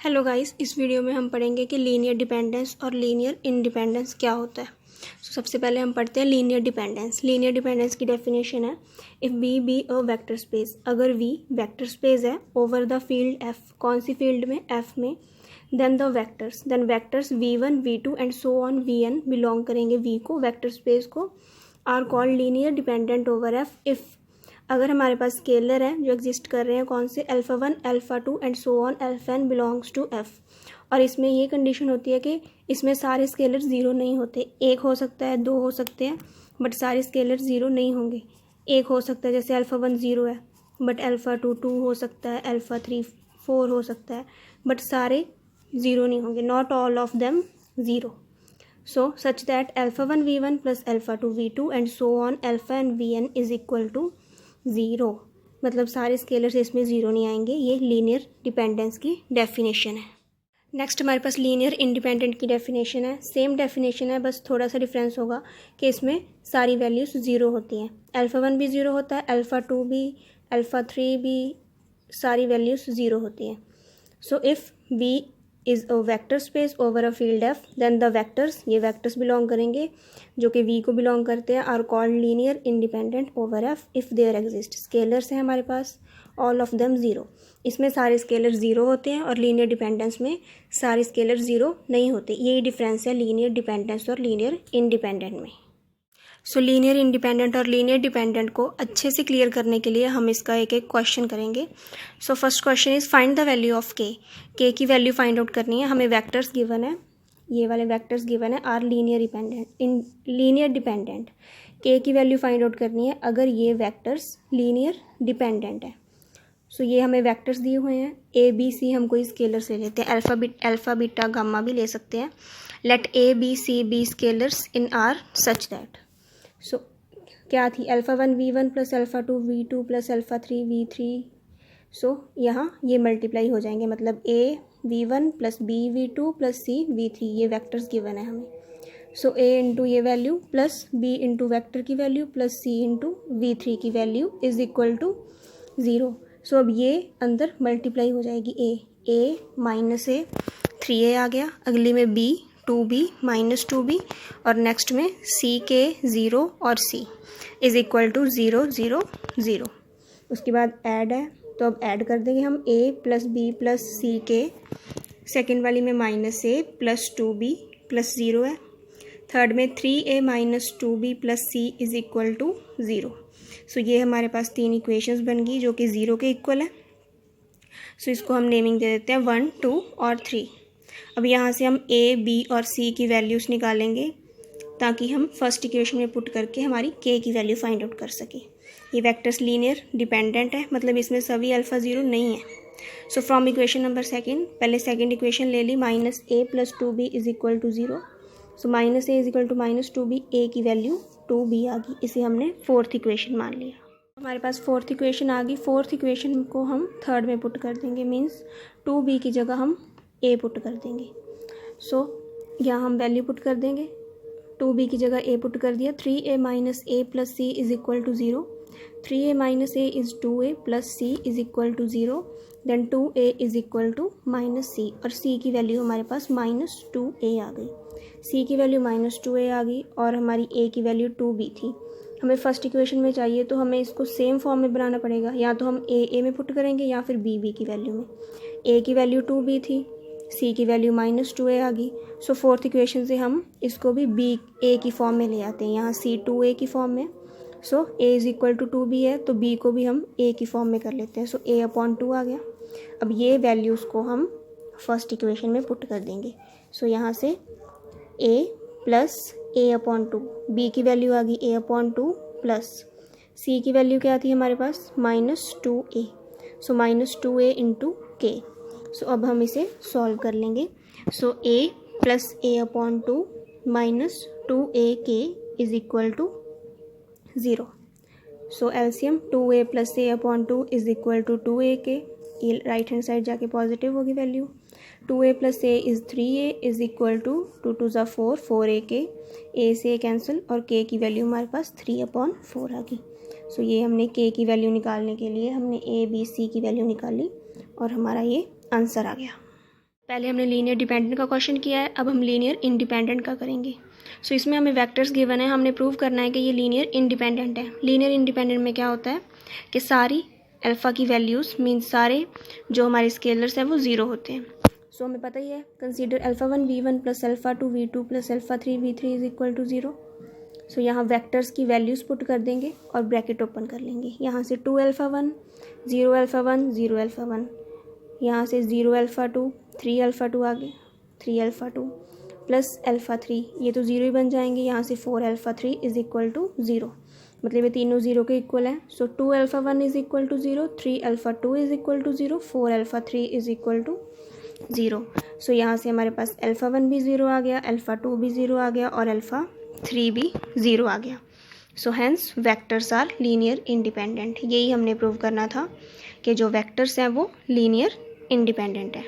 Hello guys, इस video में हम पढ़ेंगे कि लीनियर डिपेंडेंस और लीनियर इंडिपेंडेंस क्या होता है। सबसे पहले हम पढ़ते हैं लीनियर डिपेंडेंस। लीनियर डिपेंडेंस की डेफिनेशन है, if V be a vector space, अगर वी वेक्टर स्पेस है ओवर द फील्ड एफ, कौन सी फील्ड में, एफ में, then vectors v1 v2 and so on vn belong करेंगे v को, वेक्टर स्पेस को, are called linear dependent over F if, अगर हमारे पास स्केलर हैं जो एग्जिस्ट कर रहे हैं कौन से, alpha 1 alpha 2 and so on alpha n belongs to F. और इसमें ये कंडीशन होती है कि इसमें सारे स्केलर ज़ीरो नहीं होते, एक हो सकता है, दो हो सकते हैं, बट सारे स्केलर ज़ीरो नहीं होंगे। एक हो सकता है जैसे अल्फ़ा 1 ज़ीरो है, बट अल्फ़ा 2 2 हो सकता है, अल्फ़ा 3 4 हो सकता है, बट सारे ज़ीरो नहीं होंगे, not all of them zero. So such that alpha 1 v1 plus alpha 2 v2 and so on alpha n vn is equal to zero, मतलब सारे स्केलर्स इसमें ज़ीरो नहीं आएंगे। ये लीनियर डिपेंडेंस की डेफिनेशन है। नेक्स्ट हमारे पास लीनियर इंडिपेंडेंट की डेफिनेशन है। सेम डेफिनेशन है, बस थोड़ा सा डिफरेंस होगा कि इसमें सारी वैल्यूज़ ज़ीरो होती हैं। अल्फ़ा 1 भी ज़ीरो होता है, अल्फ़ा 2 भी, अल्फ़ा 3 भी, सारी वैल्यूज़ ज़ीरो होती हैं। So if V is a vector space over a field F, then the vectors, ये वेक्टर्स बिलोंग करेंगे जो कि वी को बिलोंग करते हैं, are called linear independent over F if there exist. Scalars हैं हमारे पास, ऑल ऑफ देम ज़ीरो, इसमें सारे स्केलर ज़ीरो होते हैं और लीनियर डिपेंडेंस में सारे स्केलर ज़ीरो नहीं होते। यही डिफरेंस है लीनियर डिपेंडेंस और लीनियर इंडिपेंडेंट में। सो लीनियर इंडिपेंडेंट और लीनियर डिपेंडेंट को अच्छे से क्लियर करने के लिए हम इसका एक एक क्वेश्चन करेंगे। So first question is find the value of के की वैल्यू फाइंड आउट करनी है। हमें वेक्टर्स गिवन है, ये वाले वेक्टर्स गिवन है, आर लीनियर डिपेंडेंट। के की वैल्यू फाइंड आउट करनी है अगर ये वेक्टर्स लीनियर डिपेंडेंट है। सो ये हमें वेक्टर्स दिए हुए हैं, ए बी सी हम कोई स्केलर से लेते हैं, अल्फ़ा बीटा गामा भी ले सकते हैं। Let a b c be scalars in R such that. So क्या थी, alpha 1 v1 plus alpha 2 v2 plus alpha 3 v3। So यहाँ ये मल्टीप्लाई हो जाएंगे, मतलब a v1 plus b v2 plus c v3, ये वेक्टर्स गिवन है हमें। सो a इंटू ये value plus b into vector की value plus c into v3 की value is equal to zero. सो अब ये अंदर मल्टीप्लाई हो जाएगी, a माइनस a 3a आ गया, अगली में b 2b माइनस 2b, और नेक्स्ट में c के 0 और c इज इक्वल टू 0 0 0। उसके बाद ऐड है, तो अब ऐड कर देंगे हम a plus b plus c के, सेकेंड वाली में minus a plus 2b plus 0 है, थर्ड में 3a minus 2b plus c is equal to 0। सो ये हमारे पास तीन इक्वेशंस बन गई जो कि 0 के इक्वल है। सो इसको हम नेमिंग दे देते हैं 1 2 और 3। अब यहाँ से हम a b और c की वैल्यूज़ निकालेंगे ताकि हम फर्स्ट इक्वेशन में पुट करके हमारी k की वैल्यू फाइंड आउट कर सकें। ये वेक्टर्स लीनियर डिपेंडेंट है, मतलब इसमें सभी अल्फ़ा ज़ीरो नहीं है। So from equation number second, पहले सेकंड इक्वेशन ले ली, minus a plus 2b is equal to 0। So minus a is equal to minus 2b, a की वैल्यू 2b आ गई, इसे हमने फोर्थ इक्वेशन मान लिया। हमारे पास फोर्थ इक्वेशन आ गई, फोर्थ इक्वेशन को हम थर्ड में पुट कर देंगे, मीन्स 2b की जगह हम a पुट कर देंगे। सो यहाँ हम वैल्यू पुट कर देंगे, 2b की जगह a पुट कर दिया, 3a minus a plus c is equal to 0, 3a minus a is 2a plus c is equal to 0, then 2a is equal to minus c, और c की value हमारे पास माइनस 2a आ गई, c की value minus 2a आ गई, और हमारी a की वैल्यू 2b थी। हमें फर्स्ट इक्वेशन में चाहिए तो हमें इसको सेम फॉर्म में बनाना पड़ेगा, या तो हम a में पुट करेंगे या फिर b की वैल्यू में। a की वैल्यू 2b थी, c की वैल्यू माइनस 2a आ गई। सो फोर्थ इक्वेशन से हम इसको भी a की फॉर्म में ले आते हैं, यहाँ c 2a की फॉर्म में। So a is equal to 2b है, तो b को भी हम a की फॉर्म में कर लेते हैं। सो a अपॉन 2 आ गया। अब ये वैल्यूज़ को हम फर्स्ट इक्वेशन में पुट कर देंगे। सो यहाँ से a plus a upon 2, b की वैल्यू आ गई a अपॉन 2 प्लस c की वैल्यू क्या थी हमारे पास, minus 2a। So minus 2a into k. So अब हम इसे सॉल्व कर लेंगे। So a plus a upon 2 minus 2a k is equal to 0। So LCM 2a plus a upon 2 is equal to 2a k, ये right hand side जाके positive होगी value. 2a plus a is 3a is equal to 2 2 ज़ा 4 4a के, a से cancel, और k की value हमारे पास 3 upon 4 आ गई। सो ये हमने k की वैल्यू निकालने के लिए हमने a b c की वैल्यू निकाली और हमारा ये आंसर आ गया। पहले हमने लीनियर डिपेंडेंट का क्वेश्चन किया है, अब हम लीनियर इंडिपेंडेंट का करेंगे। सो इसमें हमें वेक्टर्स गिवन है, हमने प्रूव करना है कि ये लीनियर इंडिपेंडेंट है। लीनियर इंडिपेंडेंट में क्या होता है कि सारी अल्फ़ा की वैल्यूज़ मीन्स सारे जो हमारे स्केलर्स हैं वो ज़ीरो होते हैं। सो हमें पता ही है, consider α1 v1 plus α2 v2 plus α3 v3 is equal to zero. So यहाँ वेक्टर्स की वैल्यूज़ पुट कर देंगे और ब्रैकेट ओपन कर लेंगे। यहाँ से 2α1 0α1 0α1, यहाँ से 0α2 3α2 आ गया 3α2 प्लस α3, ये तो ज़ीरो ही बन जाएंगे। यहाँ से 4α3 इज़ इक्वल टू ज़ीरो, मतलब ये तीनों ज़ीरो के इक्वल हैं। So 2α1 is equal to zero, 3α2 is equal to zero, 4α3 is equal to zero. So यहाँ से हमारे पास α1 भी ज़ीरो आ गया, α2 भी ज़ीरो आ गया और α3 भी ज़ीरो आ गया। So hence vectors are linear independent. यही हमने प्रूव करना था कि जो वेक्टर्स हैं वो लीनियर इंडिपेंडेंट है।